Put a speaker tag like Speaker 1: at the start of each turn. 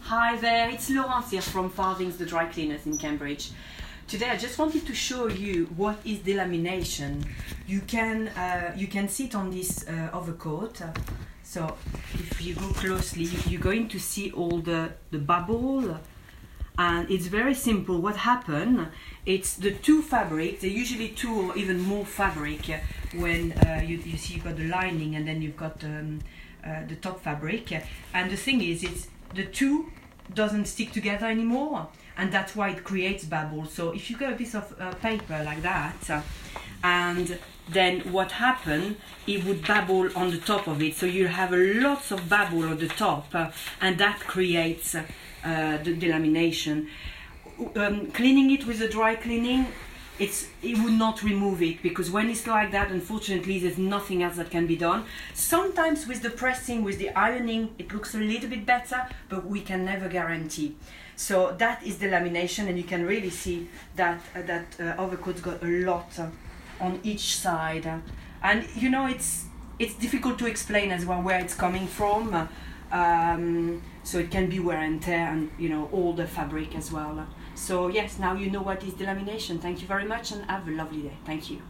Speaker 1: Hi there, it's Laurence here from Farthings the Dry Cleaners in Cambridge. Today I just wanted to show you what is delamination. You can see it on this overcoat. So if you go closely, you're going to see all the bubble, and it's very simple. What happened? It's the two fabric. They're usually two or even more fabric when you see you've got the lining and then you've got the top fabric. And the thing is, it's the two doesn't stick together anymore, and that's why it creates bubbles. So if you got a piece of paper like that, and then what happened, it would bubble on the top of it, so you have lots of bubble on the top, and that creates the delamination. Cleaning it with a dry cleaning, it would not remove it, because when it's like that, unfortunately, there's nothing else that can be done. Sometimes with the pressing, with the ironing, it looks a little bit better, but we can never guarantee. So that is delamination, and you can really see that overcoat's got a lot on each side, and you know it's difficult to explain as well where it's coming from. So it can be wear and tear, and you know, all the fabric as well. So yes, now you know what is delamination. Thank you very much, and have a lovely day. Thank you.